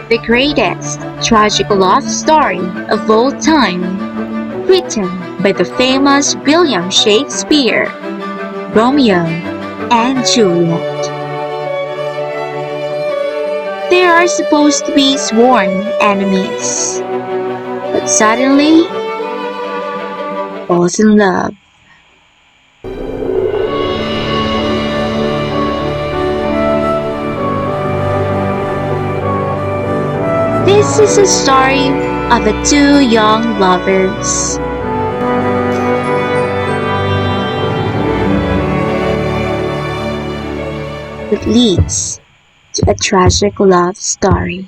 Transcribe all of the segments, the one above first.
the greatest tragic love story of all time, written by the famous William Shakespeare, Romeo and Juliet. They are supposed to be sworn enemies, but suddenly falls in love. This is a story of two young lovers. That leads to a tragic love story.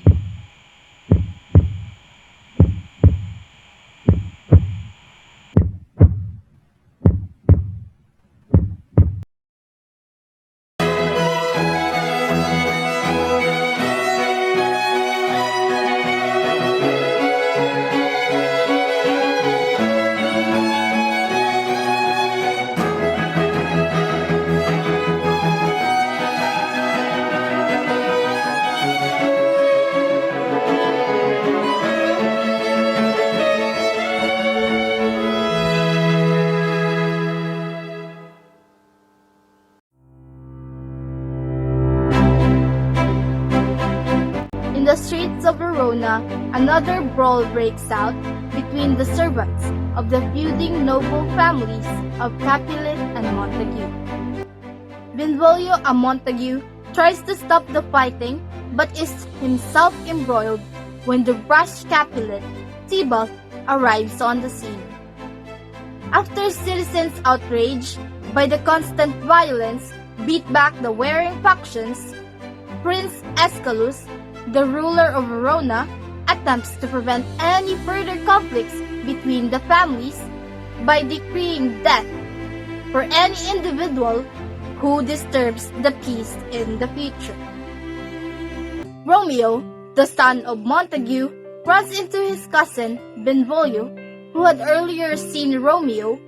In the streets of Verona, another brawl breaks out between the servants of the feuding noble families of Capulet and Montague. Benvolio a Montague tries to stop the fighting but is himself embroiled when the rash Capulet, Tybalt, arrives on the scene. After citizens outraged by the constant violence beat back the warring factions, Prince Escalus, the ruler of Verona, attempts to prevent any further conflicts between the families by decreeing death for any individual who disturbs the peace in the future. Romeo, the son of Montague, runs into his cousin Benvolio, who had earlier seen Romeo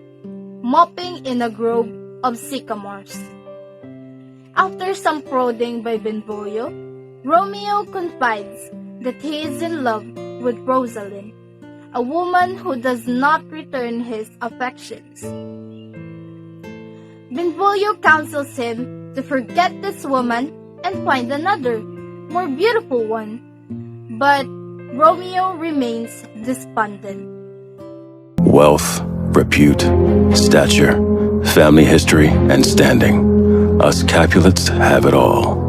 mopping in a grove of sycamores. After some prodding by Benvolio, Romeo confides that he is in love with Rosalind, a woman who does not return his affections. Benvolio counsels him to forget this woman and find another, more beautiful one, but Romeo remains despondent. Wealth, repute, stature, family history, and standing. Us Capulets have it all.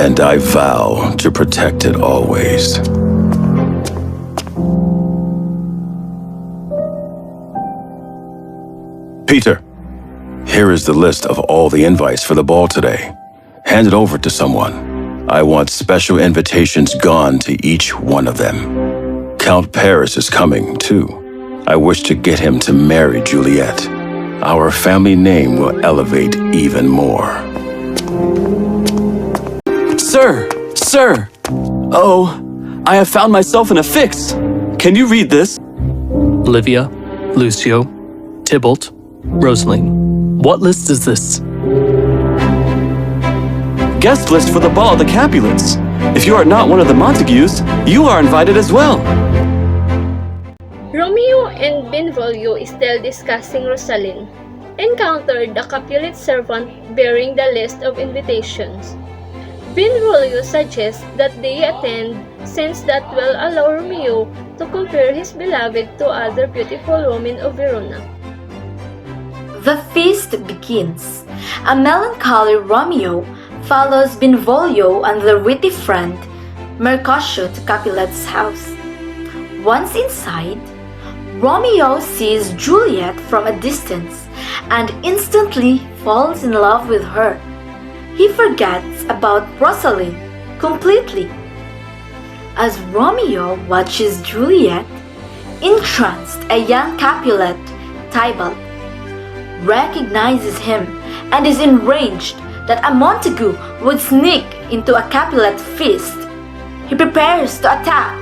And I vow to protect it always. Peter, here is the list of all the invites for the ball today. Hand it over to someone. I want special invitations gone to each one of them. Count Paris is coming, too. I wish to get him to marry Juliet. Our family name will elevate even more. Sir! Oh, I have found myself in a fix. Can you read this? Livia, Lucio, Tybalt, Rosalind. What list is this? Guest list for the ball of the Capulets. If you are not one of the Montagues, you are invited as well. Romeo and Benvolio, still discussing Rosalind, encountered the Capulet servant bearing the list of invitations. Benvolio suggests that they attend since that will allow Romeo to compare his beloved to other beautiful women of Verona. The feast begins. A melancholy Romeo follows Benvolio and their witty friend Mercutio to Capulet's house. Once inside, Romeo sees Juliet from a distance and instantly falls in love with her. He forgets about Rosalind completely. As Romeo watches Juliet, entranced, a young Capulet, Tybalt, recognizes him and is enraged that a Montague would sneak into a Capulet feast. He prepares to attack,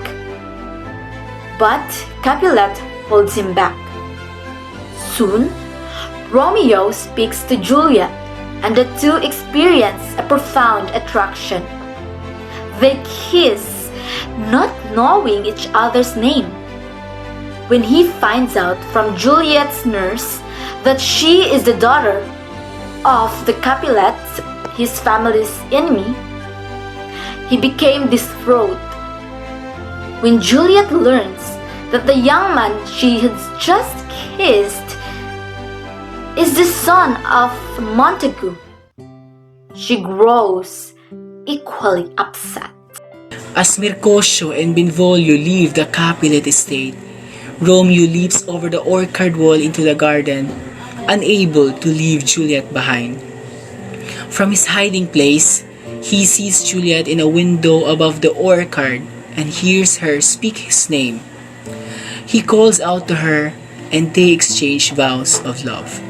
but Capulet holds him back. Soon, Romeo speaks to Juliet, and the two experience a profound attraction. They kiss not knowing each other's name. When he finds out from Juliet's nurse that she is the daughter of the Capulets, his family's enemy, he became distraught. When Juliet learns that the young man she had just kissed is the son of Montague, she grows equally upset. As Mercutio and Benvolio leave the Capulet estate, Romeo leaps over the orchard wall into the garden, unable to leave Juliet behind. From his hiding place, he sees Juliet in a window above the orchard and hears her speak his name. He calls out to her and they exchange vows of love.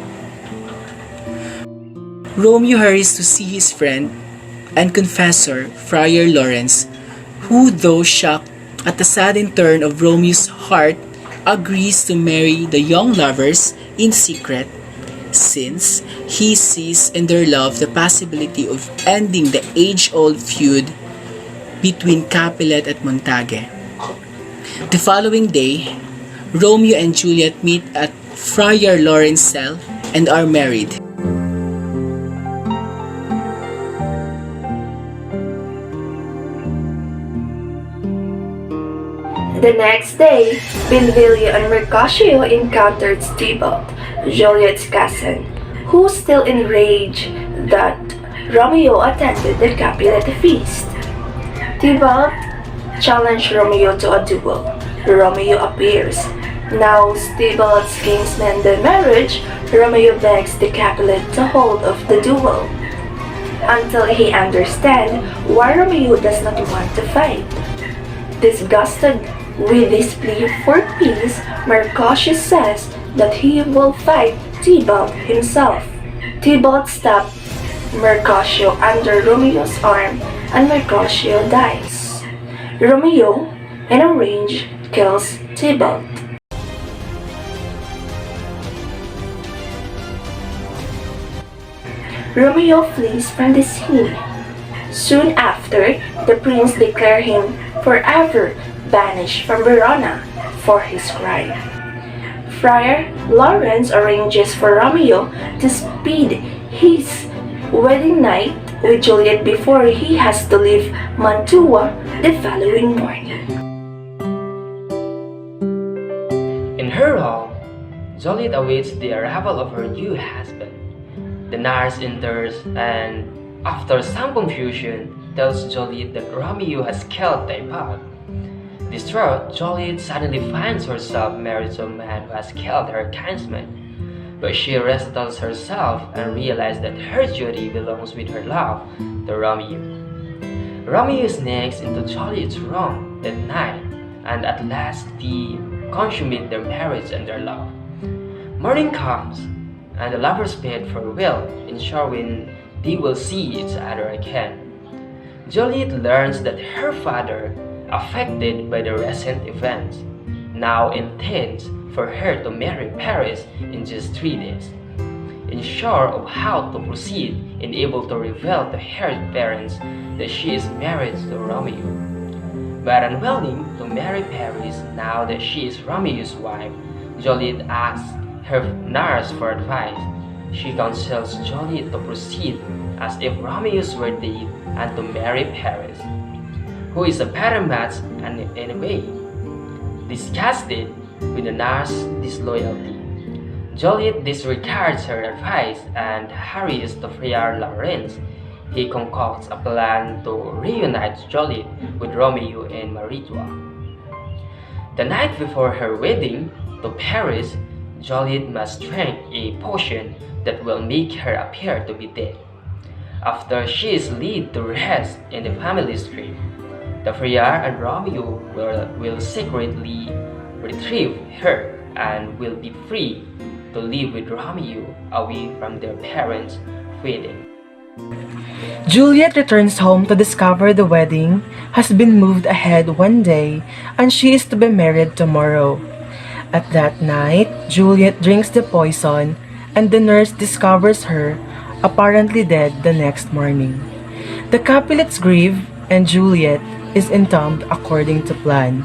Romeo hurries to see his friend and confessor, Friar Lawrence, who, though shocked at the sudden turn of Romeo's heart, agrees to marry the young lovers in secret, since he sees in their love the possibility of ending the age-old feud between Capulet and Montague. The following day, Romeo and Juliet meet at Friar Lawrence's cell and are married. The next day, Benvolio and Mercutio encountered Tybalt, Juliet's cousin, who still enraged that Romeo attended the Capulet feast. Tybalt challenged Romeo to a duel. Romeo appears. Now Tybalt's kinsman the marriage, Romeo begs the Capulet to hold of the duel until he understands why Romeo does not want to fight. Disgusted with this plea for peace, Mercutio says that he will fight Tybalt himself. Tybalt stabs Mercutio under Romeo's arm and Mercutio dies. Romeo, in a rage, kills Tybalt. Romeo flees from the scene. Soon after, the prince declares him forever banished from Verona for his crime. Friar Lawrence arranges for Romeo to speed his wedding night with Juliet before he has to leave Mantua the following morning. In her home, Juliet awaits the arrival of her new husband. The nurse enters and, after some confusion, tells Juliet that Romeo has killed Tybalt. Distraught, Juliet suddenly finds herself married to a man who has killed her kinsman. But she resettles herself and realizes that her duty belongs with her love to Romeo. Romeo sneaks into Juliet's room that night, and at last they consummate their marriage and their love. Morning comes, and the lovers bid farewell, ensuring they will see each other again. Juliet learns that her father, affected by the recent events, now intends for her to marry Paris in just 3 days. Unsure of how to proceed and able to reveal to her parents that she is married to Romeo, but unwilling to marry Paris now that she is Romeo's wife, Juliet asks her nurse for advice. She counsels Juliet to proceed as if Romeo's were dead and to marry Paris, who is a better match anyway. Disgusted with the nurse's disloyalty, Juliet disregards her advice and hurries to Friar Lawrence. He concocts a plan to reunite Juliet with Romeo in Mantua. The night before her wedding to Paris, Juliet must drink a potion that will make her appear to be dead. After she is laid to rest in the family's grave, the Friar and Romeo will secretly retrieve her and will be free to live with Romeo away from their parents' wedding. Juliet returns home to discover the wedding has been moved ahead one day and she is to be married tomorrow. At that night, Juliet drinks the poison and the nurse discovers her apparently dead the next morning. The Capulets grieve and Juliet, is entombed according to plan.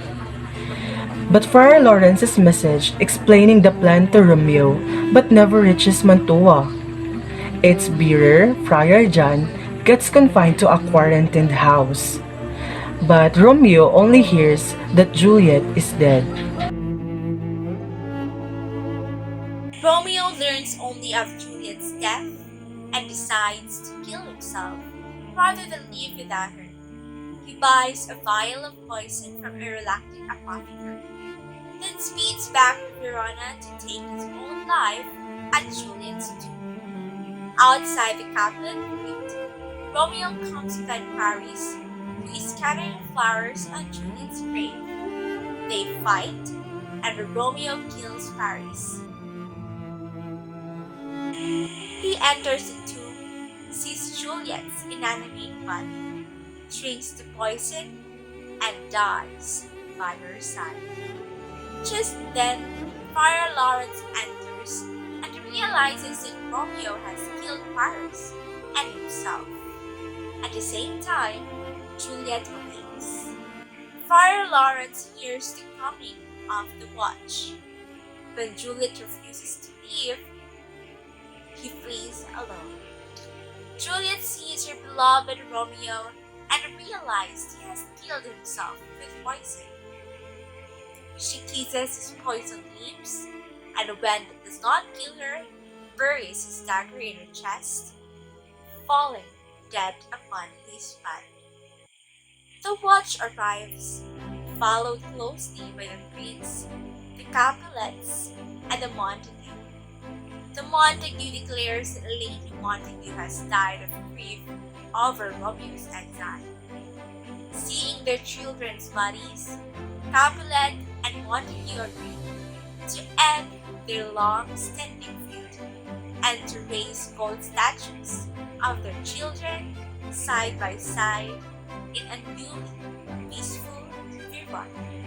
But Friar Lawrence's message explaining the plan to Romeo but never reaches Mantua. Its bearer, Friar John, gets confined to a quarantined house. But Romeo only hears that Juliet is dead. Romeo learns only of Juliet's death and decides to kill himself rather than live without her. He buys a vial of poison from a reluctant apothecary, then speeds back to Verona to take his own life at Juliet's tomb. Outside the Capulet crypt, Romeo comes upon Paris, who is scattering flowers on Juliet's grave. They fight, and Romeo kills Paris. He enters the tomb, sees Juliet's inanimate body, drinks the poison, and dies by her side. Just then, Friar Lawrence enters and realizes that Romeo has killed Paris and himself. At the same time, Juliet awakes. Friar Lawrence hears the coming of the watch. When Juliet refuses to leave, he flees alone. Juliet sees her beloved Romeo and realizes he has killed himself with poison. She kisses his poisoned lips, and when it does not kill her, buries his dagger in her chest, falling dead upon his body. The watch arrives, followed closely by the prince, the Capulets, and the Montague. The Montague declares that Lady Montague has died of grief over Romeo's exile. Seeing their children's bodies, Capulet and Montague agree to end their long-standing feud and to raise gold statues of their children side by side in a newly peaceful Verona.